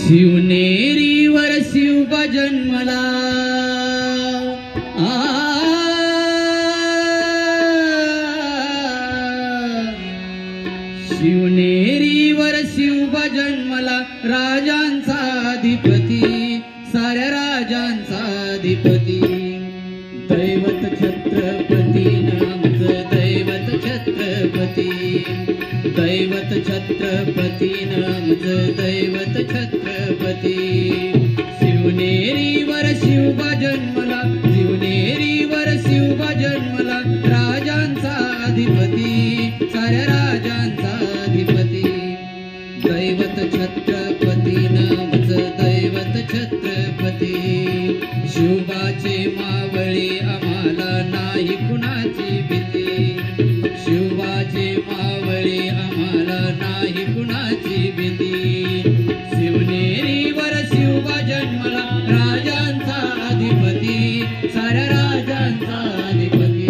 शिवनेरीवर शिवबा जन्मला शिवनेरीवर शिवबा जन्मला राजांचा अधिपती साऱ्या राजांचा अधिपती दैवत छत्रपती नामचं दैवत छत्रपती दैवत छत्रपती नामचं दैवत छत्रपती शिवनेरीवर शिवबा जन्मला शिवनेरीवर शिवबा जन्मला राजांचा अधिपती साऱ्या राजांचा अधिपती दैवत छत्रपती नामचं दैवत छत्रपती शिवबाचे मावळे आम्हाला नाही कुणाची भीती शिवबाचे मावळे आम्हाला नाही कुणाची भीती शिवनेरीवर शिवबा जन्मला राजांचा अधिपती साऱ्या राजांचा अधिपती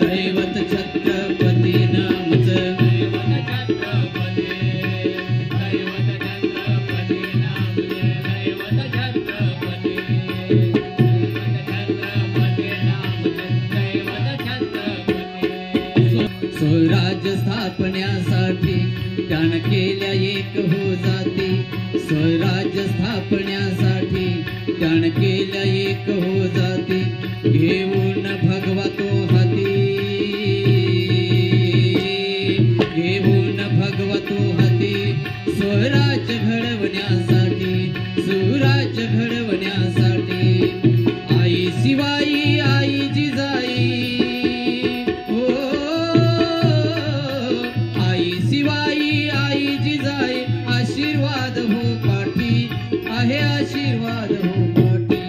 दैवत छत्रपती नामचं स्वराज्य स्थापण्यासाठी त्यानं केल्या एक हो जाती स्वराज्य स्थापण्यासाठी त्यानं केल्या एक हो जाती घेऊन भगवा तो हाती घेऊन भगवा तो हाती स्वराज्य घडवण्यासाठी सुराज्य घडवण्यासाठी आई शिवाई आई जिजाई आशीर्वाद हो पाठी आहे आशीर्वाद हो पाठी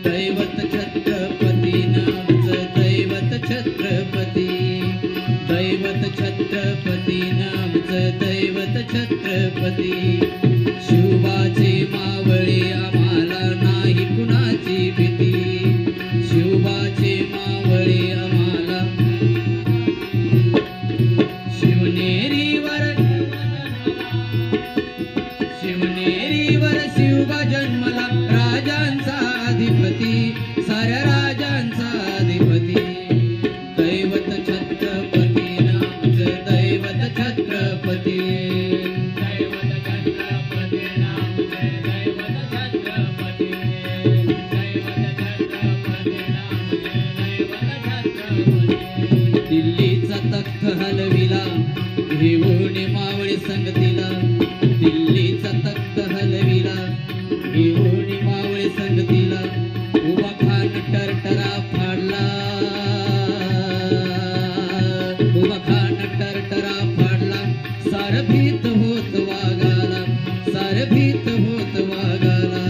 दैवत छत्रपती नामचं दैवत छत्रपती दैवत छत्रपती नामचं दैवत छत्रपती शिवबाचे मावळे आम्हाला नाही कुणाची भीती शिवबाचे मावळे आम्हाला शिवनेरीवर शिवबा जन्मला राजांचा अधिपती साऱ्या राजांचा अधिपती दैवत छत्रपती नामचं दैवत छत्रपती दैवत छत्रपती नामचं दैवत छत्रपती दैवत छत्रपती नामचं दैवत छत्रपती दिल्लीचा तख्त हलविला घेऊन मावळे संगतीला दिल्लीचा तख्त हलविला घेऊन मावळे संगतीला उभा खान टरटरा फाडला उभा खान टरटरा फाडला सार भीत होत वागाला सार भीत होत वागाला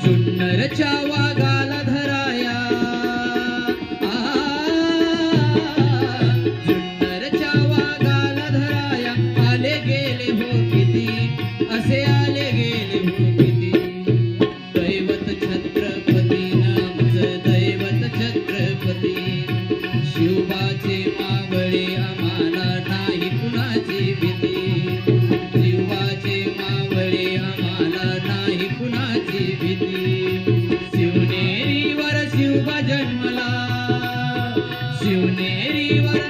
जुन्नरच्या वागाला धराया जुन्नरच्या वागाला धराया आले गेले हो किती असे आले गेले हो किती दैवत छत्रपती नामचं दैवत छत्रपती शिवबाचे मावळे आम्हाला नाही कुणाची भीती शिवबाचे मावळे आम्हाला नाही कुणाची भीती शिवनेरीवर शिवबा जन्मला शिवनेरीवर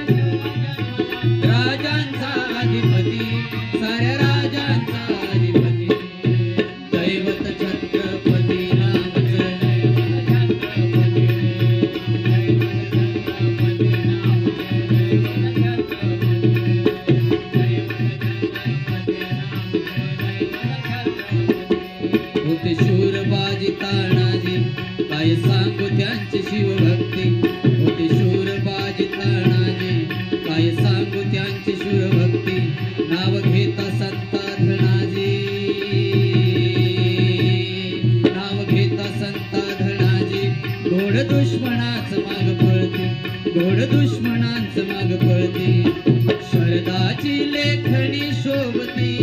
राजांचा अधिपती साऱ्या राजांचा अधिपती दैवत छत्रपती नामचं दैवत छत्रपती होते शूरबाजी तानाजी काय सांगू त्यांची शिवभक्ती होते शूरबाजी तानाजी काय सांगू त्यांची शूरभक्ती नाव घेता संता धनाजी नाव घेता संता धनाजी घोड दुश्मनाच माग पळती घोड दुश्मनांच माग पळती शरदाची लेखणी शोभती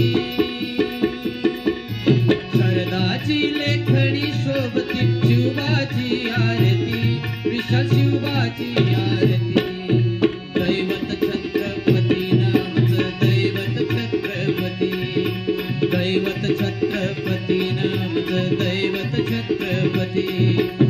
शरदाची लेखणी शोभती शिवबाची आरती विशाल शिवबाची आरती दैवत छत्रपती नामचं दैवत छत्रपती दैवत छत्रपती नामच दैवत छत्रपती